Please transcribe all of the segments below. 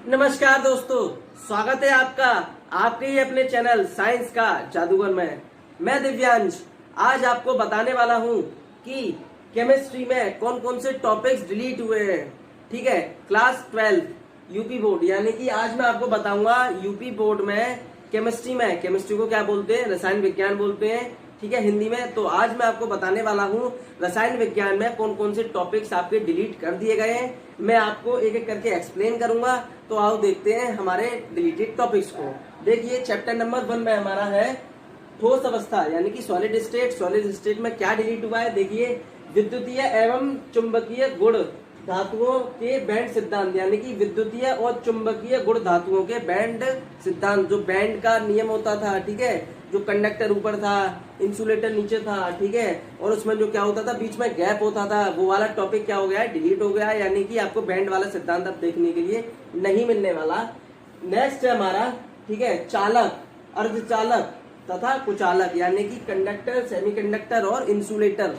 नमस्कार दोस्तों, स्वागत है आपका आपके ही अपने चैनल साइंस का जादूगर में। मैं दिव्यांश आज आपको बताने वाला हूं कि केमिस्ट्री में कौन कौन से टॉपिक्स डिलीट हुए हैं। ठीक है, क्लास 12 यूपी बोर्ड, यानी कि आज मैं आपको बताऊंगा यूपी बोर्ड में केमिस्ट्री को क्या बोलते हैं, रसायन विज्ञान बोलते हैं। ठीक है, हिंदी में। तो आज मैं आपको बताने वाला हूँ रसायन विज्ञान में कौन कौन से टॉपिक्स आपके डिलीट कर दिए गए हैं। मैं आपको एक एक करके एक्सप्लेन करूंगा। तो आओ देखते हैं हमारे डिलीटेड टॉपिक्स को। देखिए, चैप्टर नंबर 1 में हमारा है ठोस अवस्था यानी कि सॉलिड स्टेट। सॉलिड स्टेट में क्या डिलीट हुआ है, देखिए, विद्युतीय एवं चुंबकीय गुण धातुओं के बैंड सिद्धांत, यानी कि विद्युतीय और चुंबकीय गुण धातुओं के बैंड सिद्धांत। जो बैंड का नियम होता था, ठीक है, जो कंडक्टर ऊपर था, इंसुलेटर नीचे था, ठीक है, और उसमें जो क्या होता था, बीच में गैप होता था, वो वाला टॉपिक क्या हो गया है, डिलीट हो गया है। यानी कि आपको बैंड वाला सिद्धांत अब देखने के लिए नहीं मिलने वाला। नेक्स्ट है हमारा, ठीक है, चालक, अर्धचालक तथा कुचालक, यानी कि कंडक्टर, सेमीकंडक्टर और इंसुलेटर।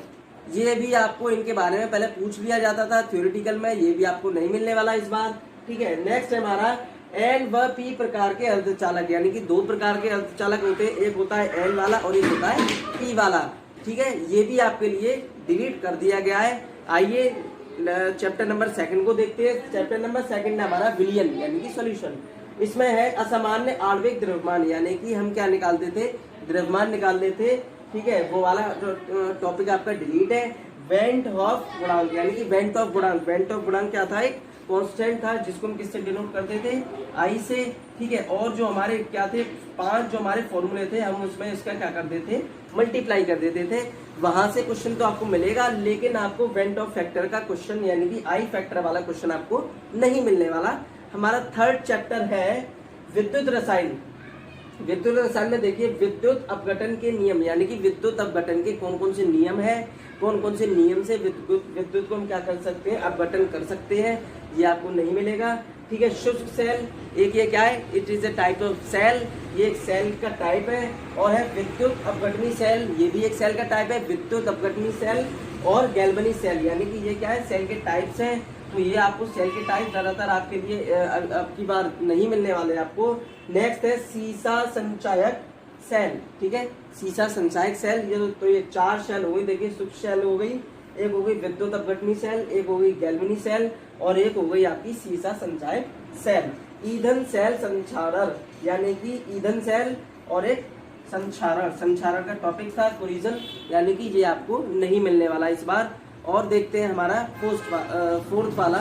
ये भी आपको इनके बारे में पहले पूछ लिया जाता था थ्योरेटिकल में, ये भी आपको नहीं मिलने वाला इस बार। ठीक है, नेक्स्ट है हमारा एन व पी प्रकार के अर्धचालक, यानी कि दो प्रकार के अर्धचालक होते हैं, एक होता है एन वाला और एक होता है पी वाला। ठीक है, ये भी आपके लिए डिलीट कर दिया गया है। आइए चैप्टर नंबर 2 को देखते हैं। चैप्टर नंबर 2 है हमारा विलयन यानी कि सॉल्यूशन। इसमें है असामान्य आणविक द्रव्यमान, यानी कि हम क्या निकालते थे, द्रव्यमान निकालते थे। ठीक है, वो वाला टॉपिक आपका डिलीट है। वेंट ऑफ गुणांक, यानी कि वेंट ऑफ गुणांक। वेंट ऑफ गुणांक क्या था, एक कांस्टेंट था जिसको हम किससे डिनोट करते थे, आई से। ठीक है, और जो हमारे क्या थे, 5 जो हमारे फॉर्मूले थे, हम उसमें इसका क्या कर देते थे, मल्टीप्लाई कर देते थे। वहां से क्वेश्चन तो आपको मिलेगा, लेकिन आपको वेंट ऑफ फैक्टर का क्वेश्चन यानी कि आई फैक्टर वाला क्वेश्चन आपको नहीं मिलने वाला। हमारा 3rd चैप्टर है विद्युत रसायन। विद्युत रसायन में देखिए विद्युत अपघटन के नियम, यानी कि विद्युत अपघटन के कौन कौन से नियम है, कौन कौन से नियम से विद्युत को हम क्या कर सकते हैं, अपघटन कर सकते हैं, ये आपको नहीं मिलेगा। ठीक है, शुष्क सेल, एक ये क्या है, it is a type of cell, ये एक सेल का टाइप है। और है विद्युत अपघटनी सेल, ये भी एक सेल का टाइप है, विद्युत अपघटनी सेल और गैल्वनी सेल, यानी कि ये क्या है, सेल के टाइप्स हैं। तो ये आपको सेल के टाइप ज्यादातर आपके लिए अब की बार नहीं मिलने वाले आपको। नेक्स्ट है सीसा संचायक सेल। ठीक है, सीसा संचायक सेल, ये तो ये 4 सेल हो गई। देखिए, सूक्ष्म सेल हो गई, एक हो गई विद्युत अपघटनी सेल, एक हो गई गैल्वनी सेल और एक हो गई आपकी सीसा संचायक सेल। ईंधन सेल संचारण, यानी कि ईंधन सेल और एक संचारण का टॉपिक था कोलिजन, यानी कि ये आपको नहीं मिलने वाला इस बार। और देखते हैं हमारा 4th वाला,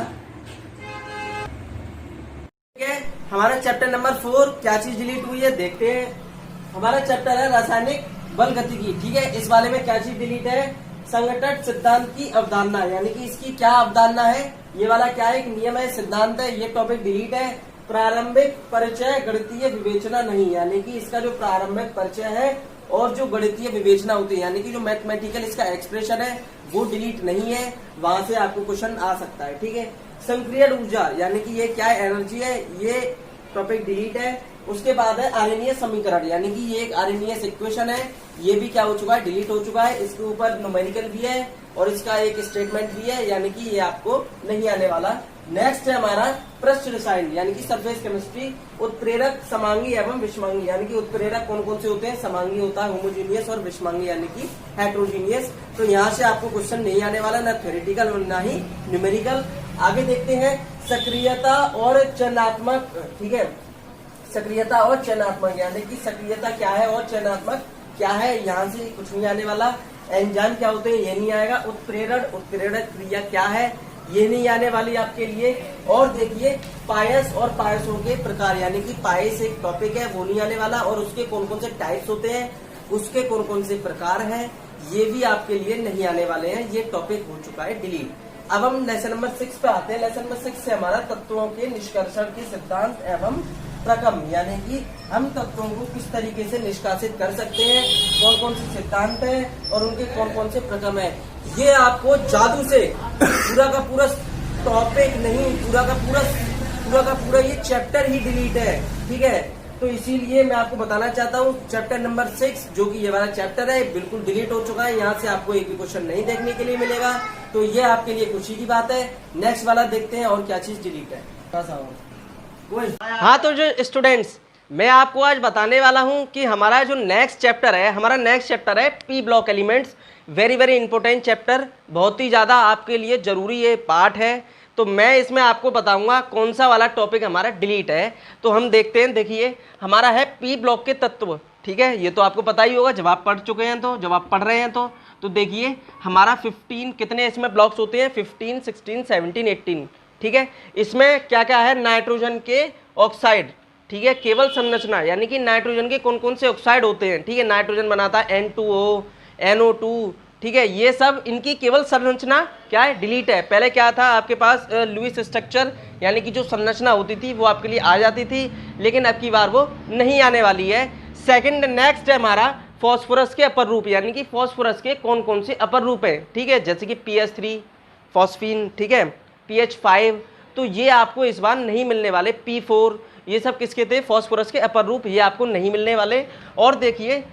ठीक है, हमारा चैप्टर नंबर 4 क्या चीज डिलीट हुई है देखते हैं। हमारा चैप्टर है रासायनिक बल गतिकी। ठीक है, इस वाले में क्या चीज डिलीट है, संघटन सिद्धांत की अवधारणा, यानी कि इसकी क्या अवधारणा है, ये वाला क्या है, एक नियम है, सिद्धांत है, ये टॉपिक डिलीट है। प्रारंभिक परिचय गणितीय विवेचना नहीं, यानी कि इसका जो प्रारंभिक परिचय है और जो गणितीय विवेचना होती है, यानी कि जो मैथमेटिकल इसका एक्सप्रेशन है, वो डिलीट नहीं है। वहां से आपको क्वेश्चन आ सकता है। ठीक है, संक्रियण ऊर्जा, यानी कि ये क्या है, एनर्जी है, ये टॉपिक डिलीट है। उसके बाद है आर्यनीय समीकरण, यानी कि ये एक आर्यनीय इक्वेशन है, ये भी क्या हो चुका है, डिलीट हो चुका है। इसके ऊपर न्यूमेरिकल भी है और इसका एक स्टेटमेंट भी है, यानी कि ये आपको नहीं आने वाला। नेक्स्ट है हमारा पृष्ठ रसायन, यानी कि सरफेस केमिस्ट्री। उत्प्रेरक, समांगी एवं विषमांगी, यानी कि उत्प्रेरक कौन कौन से होते हैं, समांगी होता है होमोजीनियस और विषमांगी यानी कि हेट्रोजीनियस। तो यहाँ से आपको क्वेश्चन नहीं आने वाला, ना थ्योरेटिकल ना ही न्यूमेरिकल। आगे देखते हैं सक्रियता और चयनात्मक। ठीक है, सक्रियता और चयनात्मक, यानी कि सक्रियता क्या है और चयनात्मक क्या है, यहाँ से कुछ नहीं आने वाला। एंजाइम क्या होते हैं, ये नहीं आएगा। उत्प्रेरण क्रिया क्या है, ये नहीं आने वाली आपके लिए। और देखिए पायस और पायसों के प्रकार, यानी कि पायस एक टॉपिक है, वो नहीं आने वाला। और उसके कौन कौन से टाइप्स होते हैं, उसके कौन कौन से प्रकार हैं, ये भी आपके लिए नहीं आने वाले हैं, ये टॉपिक हो चुका है डिलीट। अब हम लेसन नंबर 6 पे आते हैं। लेसन नंबर 6 से हमारा तत्वों के निष्कर्षण के सिद्धांत एवं प्रक्रम, यानी कि हम तत्वों को किस तरीके से निष्कासित कर सकते हैं, कौन कौन से सिद्धांत है और उनके कौन कौन से प्रक्रम है। ये आपको जादू से पूरा का पूरा टॉपिक नहीं, पूरा का पूरा ये चैप्टर ही डिलीट है। ठीक है, तो इसीलिए मैं आपको बताना चाहता हूँ चैप्टर नंबर 6 जो कि ये वाला चैप्टर है बिल्कुल डिलीट हो चुका है। यहाँ से आपको एक भी क्वेश्चन नहीं देखने के लिए मिलेगा, तो ये आपके लिए खुशी की बात है। नेक्स्ट वाला देखते हैं और क्या चीज डिलीट है। हाँ तो जो स्टूडेंट्स, मैं आपको आज बताने वाला हूँ कि हमारा जो नेक्स्ट चैप्टर है P block elements. Very very important chapter, बहुत ही ज़्यादा आपके लिए ज़रूरी ये पार्ट है। तो मैं इसमें आपको बताऊंगा कौन सा वाला टॉपिक हमारा डिलीट है। तो हम देखते हैं, देखिए हमारा है पी ब्लॉक के तत्व, ठीक है। ये तो आपको पता ही होगा जब आप पढ़ चुके हैं, तो जब आप पढ़ रहे हैं तो देखिए हमारा 15 कितने इसमें ब्लॉक्स होते हैं, 15, 16, 17, 18, ठीक है। इसमें क्या क्या है, नाइट्रोजन के ऑक्साइड, ठीक है, केवल संरचना, यानी कि नाइट्रोजन के कौन कौन से ऑक्साइड होते हैं, ठीक है। नाइट्रोजन बनाता है N2O, NO2, ठीक है। ये सब इनकी केवल संरचना क्या है, डिलीट है। पहले क्या था आपके पास, लुईस स्ट्रक्चर, यानी कि जो संरचना होती थी वो आपके लिए आ जाती थी, लेकिन अब की बार वो नहीं आने वाली है। सेकंड नेक्स्ट है हमारा फॉस्फोरस के अपर रूप, यानी कि फॉस्फोरस के कौन कौन से अपर रूप है, ठीक है, जैसे कि PH3 फॉस्फीन, ठीक है, PH5, तो ये आपको इस बार नहीं मिलने वाले। P4, ये सब किसके थे, फॉस्फोरस के अपर रूप, ये आपको नहीं मिलने वाले। और देखिए,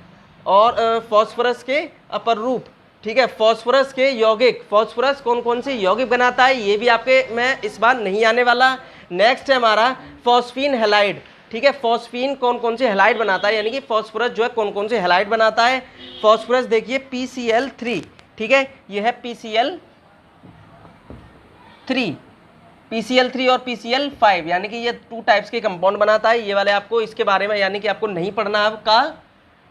और फॉस्फोरस के अपर रूप, ठीक है, फॉस्फोरस के यौगिक, फॉस्फोरस कौन कौन से यौगिक बनाता है, ये भी आपके में इस बार नहीं आने वाला। नेक्स्ट है हमारा फॉस्फीन हैलाइड, ठीक है, फॉस्फीन कौन कौन से हैलाइड बनाता है, यानी कि फॉस्फोरस जो है कौन कौन से हैलाइड बनाता है। फॉस्फोरस देखिए PCl3, ठीक है, ये है PCl3 और PCl5, यानी कि ये 2 टाइप्स के कंपाउंड बनाता है। ये वाले आपको इसके बारे में यानी कि आपको नहीं पढ़ना आपका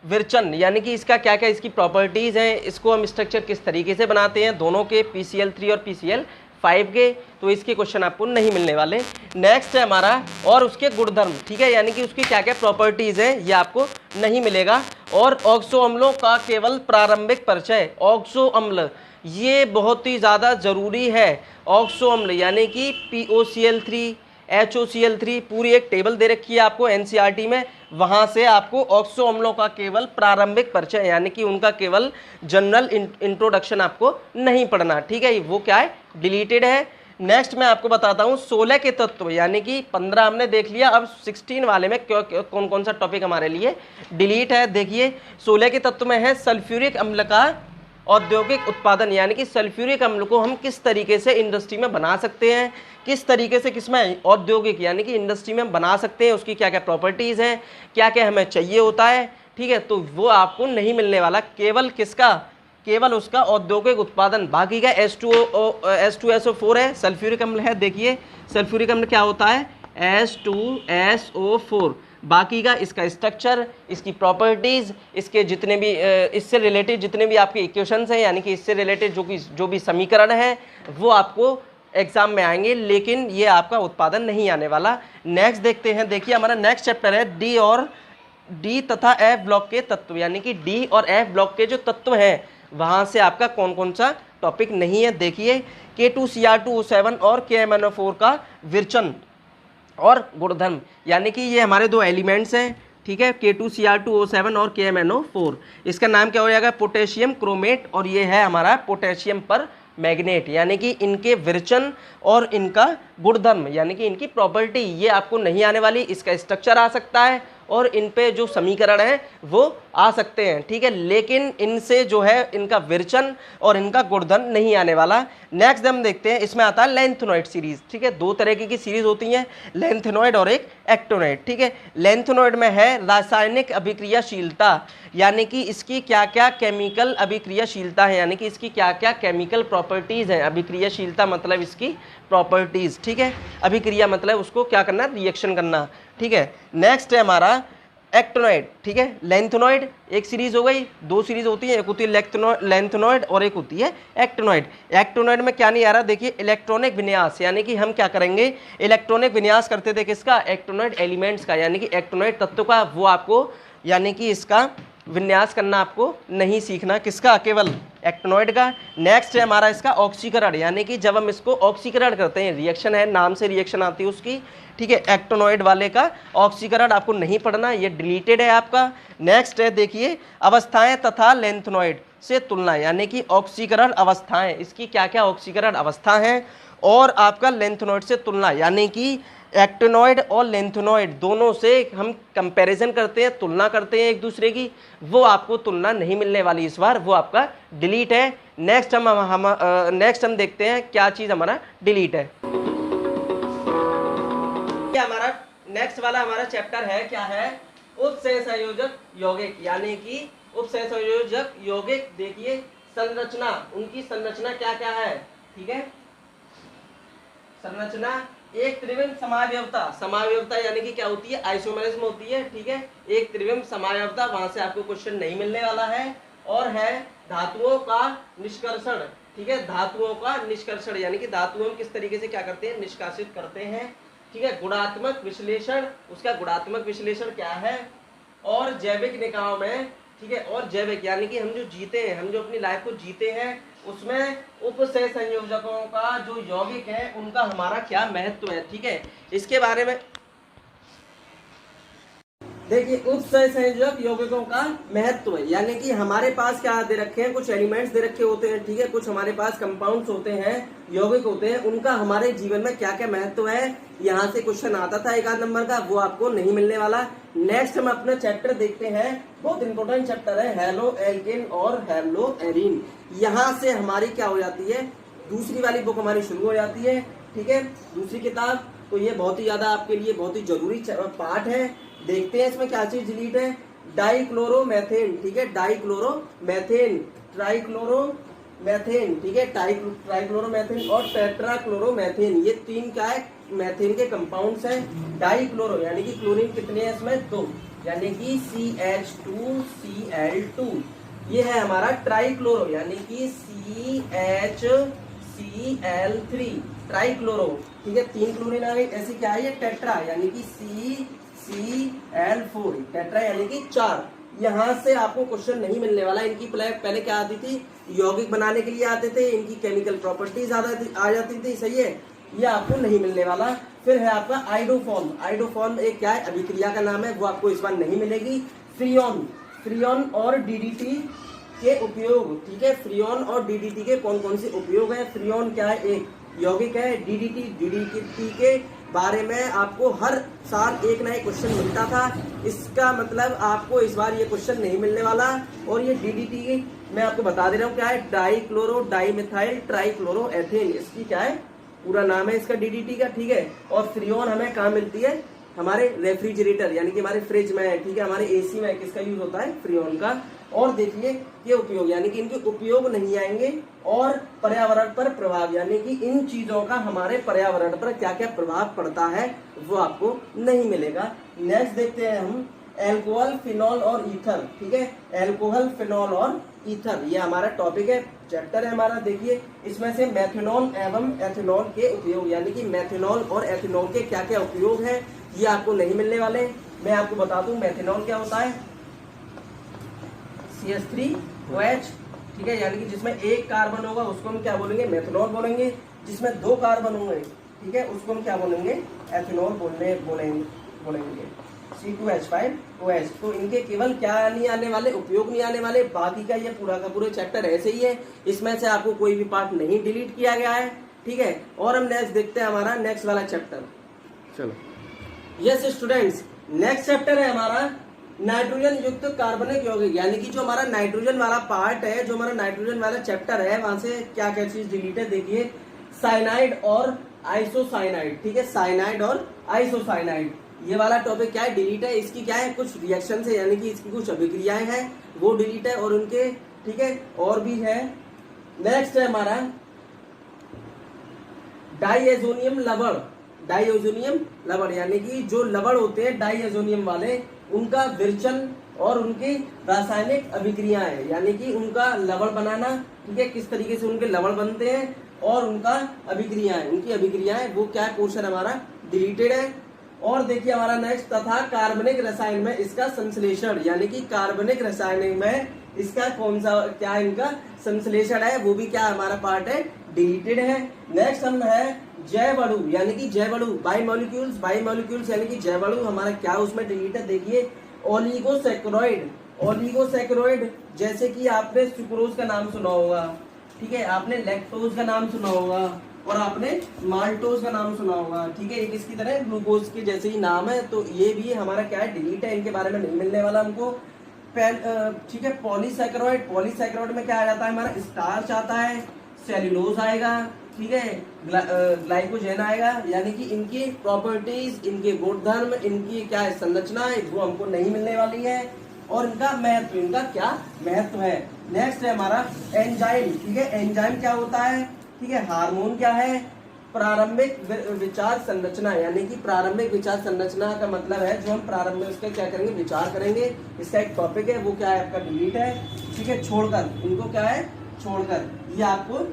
विरचन, यानी कि इसका क्या क्या इसकी प्रॉपर्टीज़ हैं, इसको हम स्ट्रक्चर किस तरीके से बनाते हैं, दोनों के PCl3 और PCl5 के, तो इसके क्वेश्चन आपको नहीं मिलने वाले। नेक्स्ट है हमारा और उसके गुणधर्म, ठीक है, यानी कि उसकी क्या क्या प्रॉपर्टीज़ हैं, ये आपको नहीं मिलेगा। और ऑक्सो अम्लों का केवल प्रारंभिक परिचय, ऑक्सो अम्ल ये बहुत ही ज़्यादा ज़रूरी है। ऑक्सो अम्ल यानी कि POCl3, HOCl3, पूरी एक टेबल दे रखी है आपको NCERT में, वहाँ से आपको ऑक्सो अम्लों का केवल प्रारंभिक परिचय, यानी कि उनका केवल जनरल इंट्रोडक्शन आपको नहीं पढ़ना, ठीक है, वो क्या है, डिलीटेड है। नेक्स्ट मैं आपको बताता हूँ 16 के तत्व, यानी कि 15 हमने देख लिया, अब 16 वाले में कौन कौन सा टॉपिक हमारे लिए डिलीट है। देखिए 16 के तत्व में है सल्फ्यूरिक अम्ल का औद्योगिक उत्पादन, यानी कि सल्फ्यूरिक अम्ल को हम किस तरीके से इंडस्ट्री में बना सकते हैं, किस तरीके से किसमें, औद्योगिक यानी कि इंडस्ट्री में बना सकते हैं, उसकी क्या क्या प्रॉपर्टीज़ हैं, क्या क्या हमें चाहिए होता है, ठीक है, तो वो आपको नहीं मिलने वाला। केवल किसका, केवल उसका औद्योगिक उत्पादन, बाकी का H2SO4 है, सल्फ्यूरिक अम्ल है। देखिए सल्फ्यूरिक अम्ल क्या होता है, H2SO4, बाकी का इसका स्ट्रक्चर, इसकी प्रॉपर्टीज़, इसके जितने भी इससे रिलेटेड जितने भी आपके इक्वेशंस हैं, यानी कि इससे रिलेटेड जो भी समीकरण है वो आपको एग्जाम में आएंगे, लेकिन ये आपका उत्पादन नहीं आने वाला। नेक्स्ट देखते हैं, देखिए हमारा नेक्स्ट चैप्टर है डी तथा F ब्लॉक के तत्व, यानी कि D और F ब्लॉक के जो तत्व हैं वहाँ से आपका कौन कौन सा टॉपिक नहीं है। देखिए K2Cr2O7 और KMnO4 का विरचन और गुणधर्म, यानी कि ये हमारे 2 एलिमेंट्स हैं, ठीक है, K2Cr2O7 और KMnO4, इसका नाम क्या हो जाएगा, पोटेशियम क्रोमेट, और ये है हमारा पोटेशियम पर मैग्नेट, यानी कि इनके विरचन और इनका गुणधर्म, यानी कि इनकी प्रॉपर्टी ये आपको नहीं आने वाली। इसका स्ट्रक्चर आ सकता है और इन पे जो समीकरण हैं वो आ सकते हैं, ठीक है, लेकिन इनसे जो है इनका विरचन और इनका गुणधर्म नहीं आने वाला। नेक्स्ट हम देखते हैं, इसमें आता है लेंथेनॉइड सीरीज, ठीक है, 2 तरह की सीरीज होती हैं, लेंथेनॉइड और एक एक्टोनॉइड, ठीक है। लेंथेनॉइड में है रासायनिक अभिक्रियाशीलता, यानी कि इसकी क्या क्या केमिकल अभिक्रियाशीलता है, यानी कि इसकी क्या क्या केमिकल प्रॉपर्टीज़ हैं। अभिक्रियाशीलता मतलब इसकी प्रॉपर्टीज़, ठीक है, अभिक्रिया मतलब उसको क्या करना, रिएक्शन करना, ठीक है। नेक्स्ट है हमारा एक्टोनॉइड, ठीक है, लेंथेनॉइड एक सीरीज हो गई, 2 सीरीज होती है, एक होती है लेंथेनॉइड और एक होती है एक्टोनॉइड। एक्टोनॉइड में क्या नहीं आ रहा, देखिए इलेक्ट्रॉनिक विन्यास, यानी कि हम क्या करेंगे, इलेक्ट्रॉनिक विन्यास करते थे किसका, एक्टोनॉइड एलिमेंट्स का, यानी कि एक्टोनॉइड तत्व का, वो आपको यानी कि इसका विन्यास करना आपको नहीं सीखना, किसका, केवल एक्टोनॉइड का। नेक्स्ट है हमारा इसका ऑक्सीकरण, यानी कि जब हम इसको ऑक्सीकरण करते हैं, रिएक्शन है, नाम से रिएक्शन आती है उसकी, ठीक है, एक्टोनॉइड वाले का ऑक्सीकरण आपको नहीं पढ़ना, ये डिलीटेड है आपका। नेक्स्ट है देखिए अवस्थाएं तथा लेंथेनॉइड से तुलना, यानी कि ऑक्सीकरण अवस्थाएं, इसकी क्या क्या ऑक्सीकरण अवस्था है, और आपका लेंथेनॉइड से तुलना, यानी कि एक्टिनॉइड और लेंथेनॉइड दोनों से हम कंपैरिजन करते हैं, तुलना करते हैं एक दूसरे की, वो आपको तुलना नहीं मिलने वाली इस बार, वो आपका डिलीट है। नेक्स्ट हम देखते हैं क्या चीज़ हमारा डिलीट है। ये हमारा नेक्स्ट वाला हमारा चैप्टर है, क्या है, उपसहसंयोजक यौगिक, यानी कि उपसहसंयोजक यौगिक। देखिए संरचना, उनकी संरचना क्या क्या है, ठीक है। संरचना, एक त्रिविम समावयवता, समावयवता यानी कि क्या होती है, आइसोमेरिज्म होती है, ठीक है। एक त्रिविम समावयवता, वहां से आपको क्वेश्चन नहीं मिलने वाला है। और है धातुओं का निष्कर्षण, ठीक है, धातुओं का निष्कर्षण यानी कि धातु हम किस तरीके से क्या करते हैं, निष्कासित करते हैं, ठीक है। गुणात्मक विश्लेषण, उसका गुणात्मक विश्लेषण क्या है। और जैविक निकायों में, ठीक है, और जैविक यानी कि हम जो जीते हैं, हम जो अपनी लाइफ को जीते हैं, उसमें उपसहसंयोजकों का जो यौगिक है उनका हमारा क्या महत्व है, ठीक है। इसके बारे में देखिए, उपसहसंयोजक यौगिकों का महत्व, यानी कि हमारे पास क्या दे रखे हैं, कुछ एलिमेंट्स दे रखे होते हैं, ठीक है, कुछ हमारे पास कंपाउंड्स होते हैं, यौगिक होते हैं, उनका हमारे जीवन में क्या क्या महत्व है। यहाँ से क्वेश्चन आता था 1 आध नंबर का, वो आपको नहीं मिलने वाला। नेक्स्ट हम अपना चैप्टर देखते हैं, बहुत इंपॉर्टेंट चैप्टर है, हैलो एल्केन और हैलो एरीन। यहाँ से हमारी क्या हो जाती है, दूसरी वाली बुक हमारी शुरू हो जाती है, ठीक है, दूसरी किताब। तो ये बहुत ही ज्यादा आपके लिए बहुत ही जरूरी पार्ट है। देखते हैं इसमें क्या चीज डिलीट है, डाइक्लोरोमेथेन, ठीक है, डाइक्लोरोमेथेन, ट्राइक्लोरोमेथेन, ठीक है, ट्राइक्लोरोमेथेन और टेट्राक्लोरोमेथेन, ये 3 क्या है, मेथेन के कंपाउंड्स हैं। डाइक्लोरो यानी कि क्लोरीन कितने हैं इसमें, 2, यानी कि CH2Cl2। ये है हमारा ट्राइक्लोरो यानी कि CHCl3, ट्राइक्लोरो, ठीक है, 3 क्लोरीन आ गई। ऐसी क्या है ये, टेट्रा यानी कि CCl4, टेट्रा यानी कि 4। यहाँ से आपको क्वेश्चन नहीं मिलने वाला। इनकी पहले क्या आती थी, यौगिक बनाने के लिए आते थे, इनकी केमिकल प्रॉपर्टीज आ जाती थी, सही है, ये आपको नहीं मिलने वाला। फिर है आपका आइडोफॉर्म, आइडोफॉर्म एक क्या है, अभिक्रिया का नाम है, वो आपको इस बार नहीं मिलेगी। फ्रियोन और डीडीटी के उपयोग, ठीक है, फ्रियोन और डीडीटी के कौन कौन से उपयोग है। फ्रियोन क्या है, एक यौगिक है। डीडीटी के बारे में आपको हर साल एक ना एक क्वेश्चन मिलता था, इसका मतलब आपको इस बार ये क्वेश्चन नहीं मिलने वाला। और ये डीडीटी मैं आपको बता दे रहा हूँ क्या है, डाइक्लोरो डाइमिथाइल ट्राइक्लोरोएथेन, इसकी क्या है, पूरा नाम है इसका डीडीटी का, ठीक है। और फ्रियोन हमें कहाँ मिलती है, हमारे रेफ्रिजरेटर यानी कि हमारे फ्रिज में, ठीक है, हमारे एसी में किसका यूज होता है, फ्रियोन का। और देखिए ये उपयोग, यानी कि इनके उपयोग नहीं आएंगे। और पर्यावरण पर प्रभाव, यानी कि इन चीजों का हमारे पर्यावरण पर क्या क्या प्रभाव पड़ता है, वो आपको नहीं मिलेगा। नेक्स्ट देखते हैं हम, एल्कोहल, फिनॉल और ईथर, ठीक है, एल्कोहल, फिनॉल और ईथर, ये हमारा टॉपिक है, चैप्टर है हमारा। देखिए इसमें से मेथनॉल एवं एथेनॉल के उपयोग, यानी कि मेथनॉल और एथेनॉल के क्या क्या उपयोग है, ये आपको नहीं मिलने वाले। मैं आपको बता दूं मेथनॉल क्या होता है, CH3OH, ठीक है, यानी कि जिसमें एक कार्बन होगा उसको हम क्या बोलेंगे, मेथनॉल बोलेंगे। जिसमें 2 कार्बन होंगे, ठीक है, उसको हम क्या बोलेंगे, एथेनॉल बोलेंगे। C2H5OH। तो इनके केवल क्या नहीं आने वाले, उपयोग नहीं आने वाले, बाकी का ये पूरा का पूरा चैप्टर ऐसे ही है, इसमें से आपको कोई भी पार्ट नहीं डिलीट किया गया है, ठीक है। और हम नेक्स्ट देखते हैं हमारा नेक्स्ट वाला चैप्टर, चलो। यस स्टूडेंट्स, नेक्स्ट चैप्टर है हमारा नाइट्रोजन युक्त कार्बनिक यौगिक, यानी कि जो हमारा नाइट्रोजन वाला पार्ट है, जो हमारा नाइट्रोजन वाला चैप्टर है, वहां से क्या क्या चीज डिलीट है। देखिए साइनाइड और आइसोसाइनाइड, ठीक है, साइनाइड और आइसोसाइनाइड, ये वाला टॉपिक क्या है, डिलीट है। इसकी क्या है, कुछ रिएक्शन है, यानी कि इसकी कुछ अभिक्रियाएं हैं, वो डिलीट है, और उनके, ठीक है, और भी है। नेक्स्ट है हमारा डाइएजोनियम लवण, डाइएजोनियम लवण, यानी कि जो लवण होते हैं डाइएजोनियम वाले, उनका विरचन और उनकी रासायनिक अभिक्रियाएं, यानी कि उनका लवण बनाना, ठीक है, किस तरीके से उनके लवण बनते हैं, और उनका अभिक्रियाएं, उनकी अभिक्रियाएं, वो क्या पोर्शन हमारा डिलीटेड है। और देखिए हमारा नेक्स्ट तथा कार्बनिक रसायन में इसका संश्लेषण, यानी कि कार्बनिक रसायन में इसका कौन सा क्या इनका संश्लेषण है, वो भी क्या हमारा पार्ट है, डिलीटेड है। नेक्स्ट हम है जैवअणु, यानी कि जैवअणु, बायोमोलिक्यूल्स यानी कि जैवअणु हमारा क्या उसमें डिलीट है। देखिए ओलिगोसैकेरॉइड, जैसे कि आपने सुक्रोज का नाम सुना होगा, ठीक है, आपने लैक्टोज का नाम सुना होगा, और आपने माल्टोज का नाम सुना होगा, ठीक है, एक इसकी तरह ग्लूकोज के जैसे ही नाम है। तो ये भी हमारा क्या है, डिलीट है, इनके बारे में नहीं मिलने वाला हमको। ठीक है, पॉलीसैकेरॉइड में क्या आ जाता है हमारा, स्टार्च आता है, सेल्यूलोज आएगा, ठीक है, ग्लाइकोजेन आएगा, यानी कि इनकी प्रॉपर्टीज, इनके गुणधर्म, इनकी क्या है संरचना है, वो हमको नहीं मिलने वाली है। और इनका महत्व, इनका क्या महत्व है। नेक्स्ट है हमारा एंजाइम। ठीक है, एंजाइम क्या होता है, ठीक है, हार्मोन क्या है, प्रारंभिक विचार संरचना, यानी कि प्रारंभिक विचार संरचना का मतलब है जो हम प्रारंभ में उसके क्या करेंगे, विचार करेंगे। इसका एक टॉपिक है, वो क्या है आपका डिलीट है। ठीक है, छोड़कर, इनको क्या है छोड़कर, ये आपको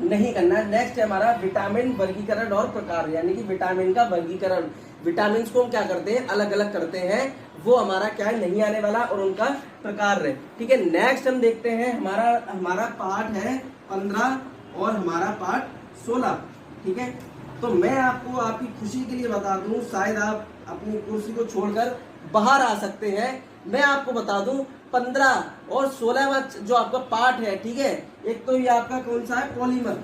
नहीं करना है। नेक्स्ट है हमारा विटामिन वर्गीकरण और प्रकार, यानी कि विटामिन का वर्गीकरण। विटामिन को हम क्या करते हैं, अलग अलग करते हैं, वो हमारा क्या है नहीं आने वाला, और उनका प्रकार है। ठीक है, नेक्स्ट हम देखते हैं हमारा पार्ट है 15 और हमारा पार्ट 16। ठीक है, तो मैं आपको आपकी खुशी के लिए बता दूं, शायद आप अपनी कुर्सी को छोड़कर बाहर आ सकते हैं। मैं आपको बता दूं 15 और 16वां जो आपका पार्ट है, ठीक है, एक तो ये आपका कौन सा है, पॉलीमर,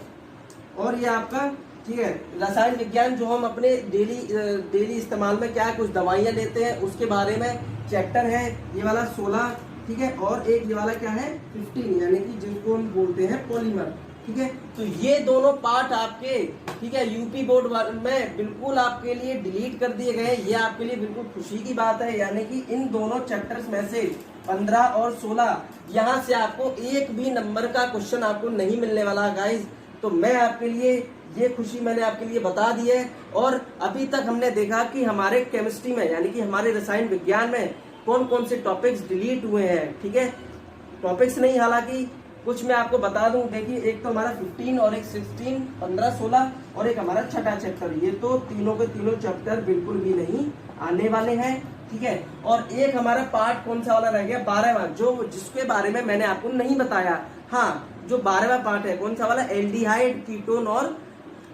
और ये आपका ठीक है रसायन विज्ञान, जो हम अपने डेली इस्तेमाल में क्या कुछ दवाइयां लेते हैं उसके बारे में चैप्टर है ये वाला 16। ठीक है, और एक ये वाला क्या है 15, यानी कि जिनको हम बोलते हैं पॉलीमर। ठीक है, तो ये दोनों पार्ट आपके ठीक है यूपी बोर्ड में बिल्कुल आपके लिए डिलीट कर दिए गए। ये आपके लिए बिल्कुल खुशी की बात है, यानी कि इन दोनों चैप्टर्स में से 15 और 16 यहाँ से आपको एक भी नंबर का क्वेश्चन आपको नहीं मिलने वाला गाइज। तो मैं आपके लिए ये खुशी मैंने आपके लिए बता दी है। और अभी तक हमने देखा कि हमारे केमिस्ट्री में, यानी कि हमारे रसायन विज्ञान में कौन कौन से टॉपिक्स डिलीट हुए हैं। ठीक है, टॉपिक्स नहीं, हालांकि कुछ मैं आपको बता दूं। देखिए, एक तो हमारा 15 और एक 16, 15, 16 और एक हमारा छठा चैप्टर, ये तो तीनों के तीनों चैप्टर बिल्कुल भी नहीं आने वाले हैं। ठीक है, और एक हमारा पार्ट कौन सा वाला रह गया, 12वां, जो जिसके बारे में मैंने आपको नहीं बताया। हाँ, जो 12वां पार्ट है कौन सा वाला, एल्डिहाइड, कीटोन और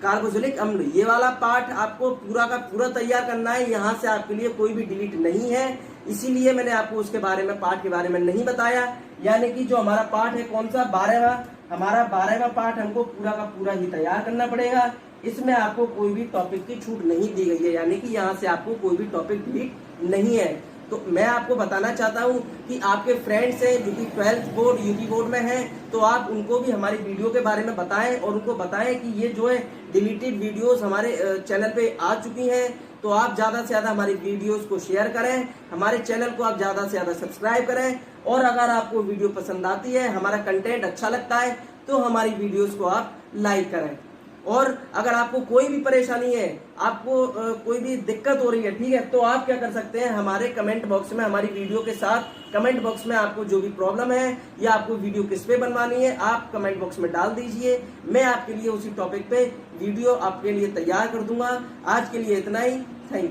कार्बोक्सिलिक अम्ल, ये वाला पार्ट आपको पूरा का पूरा तैयार करना है। यहाँ से आपके लिए कोई भी डिलीट नहीं है, इसीलिए मैंने आपको उसके बारे में पार्ट के बारे में नहीं बताया। यानी कि जो हमारा पार्ट है कौन सा, 12वां, हमारा 12वां पार्ट हमको पूरा का पूरा ही तैयार करना पड़ेगा। इसमें आपको कोई भी टॉपिक की छूट नहीं दी गई है, यानी कि यहाँ से आपको कोई भी टॉपिक डिलीट नहीं है। तो मैं आपको बताना चाहता हूँ कि आपके फ्रेंड्स हैं जो कि 12th बोर्ड यूपी बोर्ड में हैं, तो आप उनको भी हमारी वीडियो के बारे में बताएं, और उनको बताएं कि ये जो है डिलीटेड वीडियोस हमारे चैनल पे आ चुकी हैं। तो आप ज्यादा से ज्यादा हमारी वीडियोस को शेयर करें, हमारे चैनल को आप ज्यादा से ज्यादा सब्सक्राइब करें, और अगर आपको वीडियो पसंद आती है, हमारा कंटेंट अच्छा लगता है, तो हमारी वीडियोस को आप लाइक करें। और अगर आपको कोई भी परेशानी है, आपको कोई भी दिक्कत हो रही है, ठीक है, तो आप क्या कर सकते हैं, हमारे कमेंट बॉक्स में, हमारी वीडियो के साथ कमेंट बॉक्स में आपको जो भी प्रॉब्लम है या आपको वीडियो किस पे बनवानी है, आप कमेंट बॉक्स में डाल दीजिए। मैं आपके लिए उसी टॉपिक पे वीडियो आपके लिए तैयार कर दूंगा। आज के लिए इतना ही, थैंक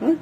यू।